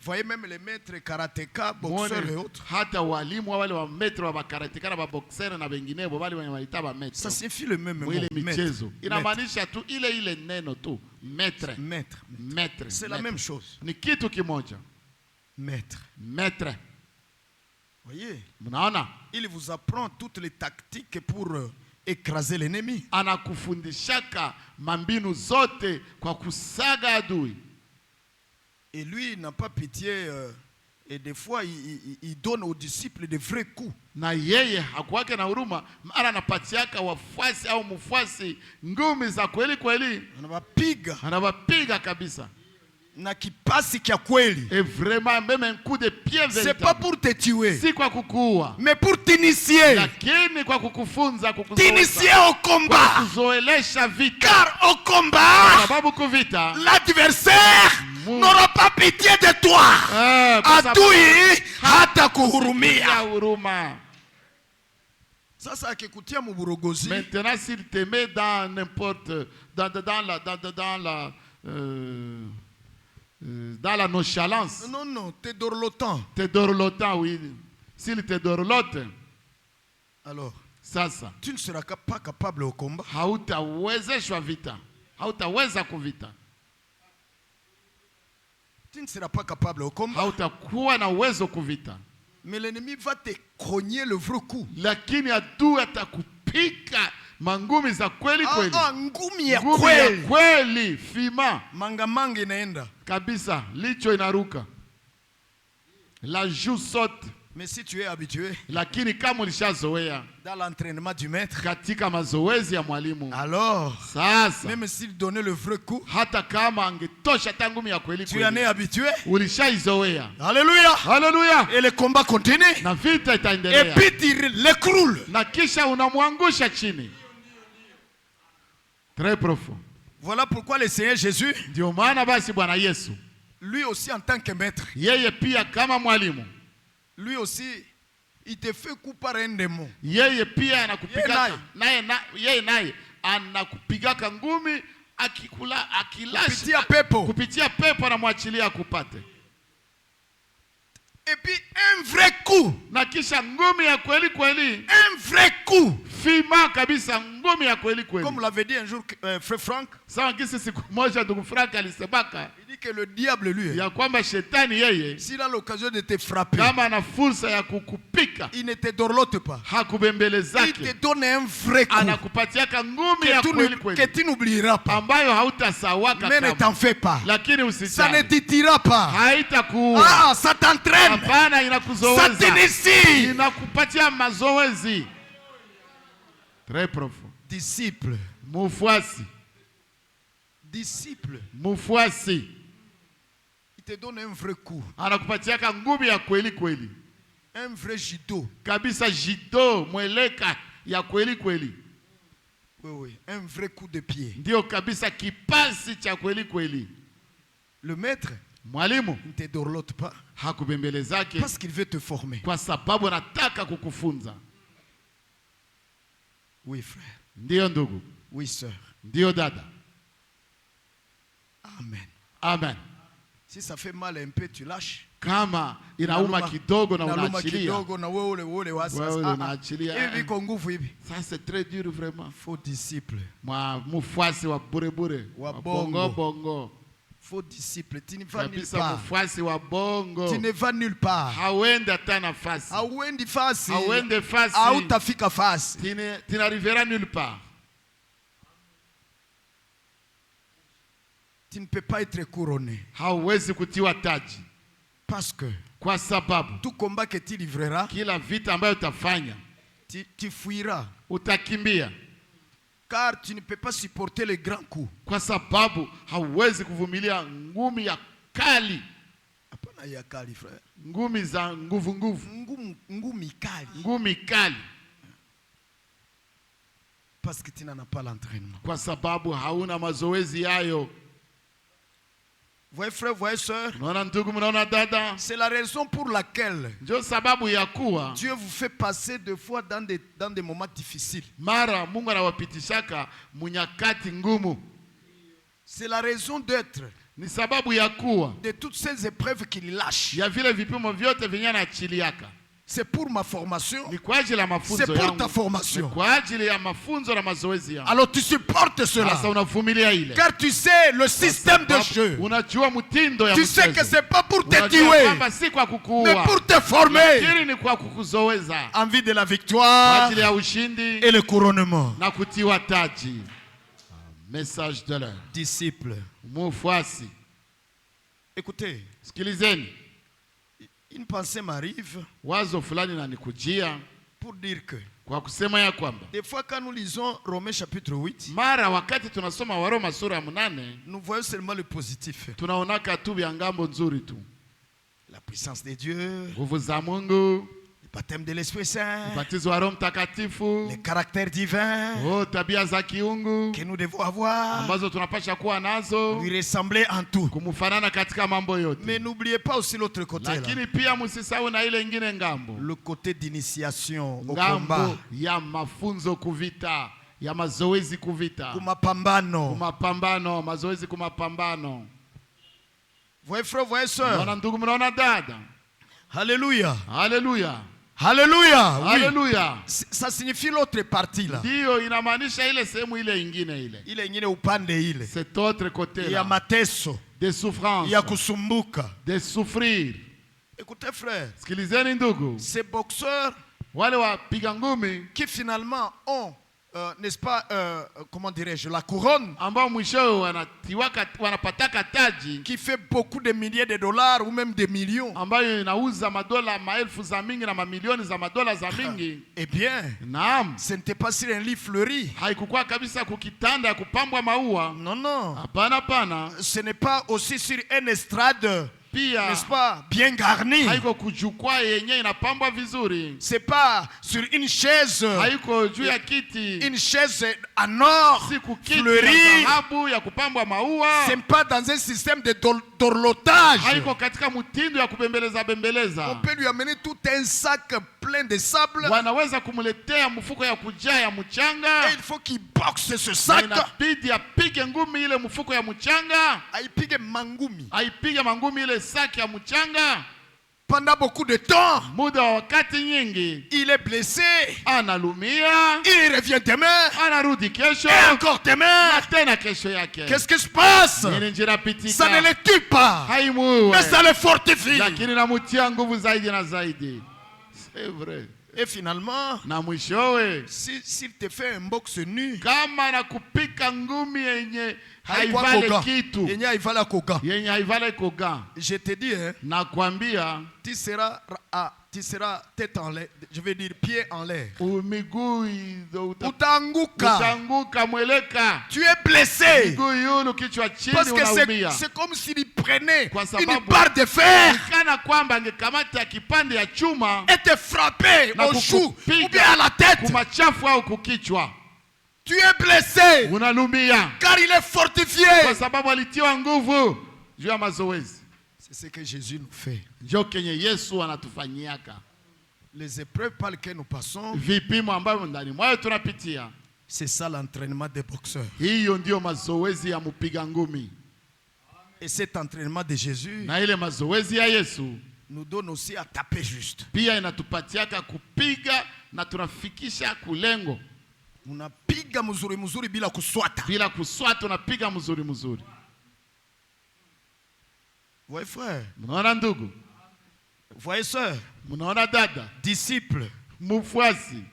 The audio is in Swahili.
voyez même les maîtres karatéka, boxeurs et autres. Hata walimu wale wa maître wa karatéka na ba boxer na wengineo wale wanaita ba maître. Ça signifie le même mot. Ile michezo inamaanisha tu ile neno tu maître. Maître. C'est la même chose. Ni kitu kimoja. Maître. Maître. Voyez? Mnaona? Il vous apprend toutes les tactiques pour écraser l'ennemi. Anakufundishaka mambinu zote kwa kusaga adui. Et lui il n'a pas pitié et des fois il donne aux disciples de vrais coups. Na yeye hakuwake na huruma, mara anapatiaka wafuasi au mfuasi ngumi za kweli kweli. Anawapiga kabisa. Na kipasi kia kweli. Et vraiment même un coup de pied véritable. C'est pas pour te tuer. Si kwa kukuua. Mais pour t'initier. Lakini kwa kukufunza, t'initier au combat. Kuzoelesha vita. Car au combat, sababu kuvita, l'adversaire n'aura pas pitié de toi. Adui hata kuhurumia. Sasa akikutia muburogozi. Maintenant s'il te met dans n'importe dans la nonchalance. Non, t'es dorlotant. T'es dorlotant, oui. S'il te dorlote, alors, sasa, tu ne seras pas capable au combat. Hautawezeshwa vita. Hautaweza kuvita. Tu ne seras pas capable au combat. Hautakuwa na uwezo kuvita. Mais l'ennemi va te cogner le vrai coup. Lakini adui atakupika mangumi za kweli kweli. Ngumi ya kweli. Fima. Manga inaenda. Kabisa, licho inaruka. La joue saute. Mais si tu es habitué, lakini kama ulishazoea dans l'entraînement du maître, katika mazoezi ya mwalimu, alors sasa même s'il donnait le vrai coup, hata kama angetosha ngumi ya kweli kweli, tu en es habitué, ulishaizoea. Alléluia, haleluya. Et le combat continue, na vita itaendelea, et puis tu l'écroules, na kisha unamwangusha chini. Très profond. Voilà pourquoi le Seigneur Jésus, ndio maana basi Bwana Yesu, lui aussi en tant que maître, yeye pia kama mwalimu, lui aussi il te fait coup par un démon. Yeye pia anakupiga yeye naye anakupigaka ngumi akilasha kupitia pepo anamwachilia akupate. Et puis un vrai coup, na kisha ngumi ya kweli kweli, un vrai coup, fima kabisa, ngumi ya kweli kweli. Comme l'avait dit un jour frère Franck, sawa kisi siku moja ndugu Frank alisemaka, il dit que le diable lui, ya kwamba shetani yeye, s'il a l'occasion de te frapper, kama ana fursa ya kukupika, il ne te dorlote pas, hakubembelezake, il te donne un vrai coup, anakupatiaka ngumi ya kweli kweli, que tu n'oublieras pas, ambayo hautasawaka. Mais ne t'en fais pas, lakini usijali, ça ne t'itira pas, haitakuua, ça t'entraîne, hapana, inakuzoeza, ça t'initie, inakupatia mazoezi. Très profond. Disciple, mufuasi, disciple, mufuasi, il te donne un vrai coup, anakupatiaka ngumi ya kweli kweli, un vrai judo kabisa, jido mweleka ya kweli kweli. Oui, un vrai coup de pied, ndio kabisa, kipasi cha kweli kweli. Le maître, mwalimu, ne te dorlote pas, hakubembelezake, parce qu'il veut te former, kwa sababu anataka kukufunza. Oui frère, ndio ndugu, oui sœur, ndio dada. Amen. Amen. Si ça fait mal un peu, tu lâches. Kama inauma kidogo na unaachilia. Na wewe unaachilia. Hivi kwa nguvu hivi. Ça c'est très dur vraiment. Faux disciple. Mufuasi wa bure wa bongo. Faux disciple, tu ne vas nulle part. Mufuasi wa bongo. Tu ne vas nulle part. Hauendi hata nafasi. Hauendi fasi. Hauendi fasi. Hautafika fasi. Tu n'arriveras nulle part. Tu ne peux pas être couronné. Hauwezi kutiwa taji. Parce que kwa sababu tout combat que tu livreras, kila vita ambayo utafanya, tu fuiras, utakimbia. Car tu ne peux pas supporter les grands coups. Kwa sababu hauwezi kuvumilia ngumi ya kali. Hapana ya kali frère. Ngumi za nguvu. Ngumi kali. Ngumi kali. Parce que tu n'as pas l'entraînement. Kwa sababu hauna mazoezi yayo. Voyez frère, voyez sœur, c'est la raison pour laquelle Dieu vous fait passer des fois dans des moments difficiles. C'est la raison d'être Ni sababu ya kuwa de toutes ces épreuves qu'il lâche. ya vile vipimo vyote vyenye anaachiliaka. C'est pour ma formation. Ni kwa ajili ya mafunzo C'est yangu. pour ta formation. Ni kwa ajili ya mafunzo na mazoezi yangu. Alors tu supportes cela. Sasa unavumilia ile. Car tu sais le système de jeu. Unajua mtindo ya Tu mchezo. sais que c'est pas pour te Unajua tuer, kwamba si kwa kukuua, mais pour te former lakini ni kwa kukuzoeza. en vue de la Kwa victoire ajili ya ushindi et le couronnement. na kutiwa taji. Message de l'heure. Disciple. Mfuasi. Écoutez, Sikilizeni. une pensée m'arrive Wazo fulani na nikujia pour dire que kwa kusema ya kwamba des fois quand nous lisons Romains chapitre 8, mara wakati tunasoma Waroma sura ya 8 nous voyons seulement le positif. tunaonaka tu vya ngambo nzuri tu. La puissance de Dieu, Nguvu za Mungu, le baptême de l'Esprit Saint, ubatizo wa Roho Mtakatifu, les caractères divins tabia za kiungu que nous devons avoir, ambazo tunapasha kuwa nazo, lui ressembler en tout. kumfanana katika mambo yote. Mais n'oubliez pas aussi l'autre côté là. Lakini pia msisahau na ile ingine ngambo. Le côté d'initiation au Ngambo combat. ya mafunzo kuvita, ya mazoezi kuvita. Kumapambano. Kumapambano, mazoezi kumapambano. Voyez frère, voyez soeur. Mnaona ndugu, mnaona dada. Alléluia. Haleluya. Alléluia. Oui. Haleluya. Ça signifie l'autre partie là. Ndio inamaanisha ile sehemu ile ingine ile. Ile ingine upande ile. Cet autre côté Il y a là. mateso. Des souffrances. Il y a kusumbuka. De souffrir. Écoutez frère. Sikilizeni ndugu. Ces boxeurs Wale wapiga ngumi qui finalement ont n'est-ce pas, comment dirais-je, la couronne, ambao mwisho wanapataka taji qui fait beaucoup de milliers de dollars ou même des millions, ambayo inauza madola maelfu za mingi na mamilioni za madola za mingi. eh bien, Naam, ce n'était pas sur un lit fleuri. haikukuwa kabisa kukitanda ya kupambwa maua. Non, non. Hapana, pana. Ce n'est pas aussi sur une estrade, Pia n'est-ce pas, bien garnie. haiko kujukwaa yenye inapambwa vizuri. C'est pas sur une chaise, Haiko juu ya kiti, une chaise en or, si kukiti fleurie. ya dhahabu ya kupambwa maua. C'est pas dans un système de dorlotage. Haiko katika mtindo ya kubembeleza bembeleza. On peut lui amener tout un sac plein de sable. Wanaweza kumletea mfuko ya kujaa ya mchanga. Et il faut qu'il boxe ce Na sac. inabidi apige ngumi ile mfuko ya mchanga. Aipige mangumi. Aipige mangumi ile saki ya mchanga. Pendant beaucoup de temps, Muda wa wakati nyingi. il est blessé. Analumia. Il revient demain. Anarudi kesho. Et encore demain. Na tena kesho yake. Qu'est-ce qui se passe? Nini njira pitika? Ça ne le tue pas, Haimuwe. mais ça le fortifie. Lakini namutia nguvu zaidi na zaidi. C'est vrai. Et finalement, Na mwishowe, s'il te fait un boxe nu, kama nakupika ngumi yenye haikuwa haivale koga. kitu, Yenye haivala koga. yenye haivale koga, Je te dis, hein, nakwambia tu seras tête en l'air, je veux dire pied en l'air. miguu Utanguka. utanguka mweleka, Tu es blessé. miguu yulu kichwa chini Parce que unaumia. c'est comme s'il prenait Kwa une sababu barre de fer kana kwamba angekamata kipande ya chuma et te frapper na au chou ou bien kukupiga à la tête. kumachafu au kukichwa, Tu es blessé unalumia car il est fortifié. kwa sababu alitiwa nguvu juu ya mazoezi. C'est ce que Jésus nous fait. Ndio kenye Yesu anatufanyiaka. Les épreuves par lesquelles nous passons, Vipimo ambavyo ndani mwayo tunapitia, c'est ça l'entraînement des boxeurs. hiyo ndio mazoezi ya mpiga ngumi. Et cet entraînement de Jésus Na ile mazoezi ya Yesu nous donne aussi à taper juste. pia inatupatiaka kupiga na tunafikisha kulengo. Unapiga mzuri mzuri bila kuswata. Bila kuswata unapiga mzuri mzuri. Voyez frère, Mnaona ndugu? voyez sœur, Mnaona dada? disciple, Mfuasi.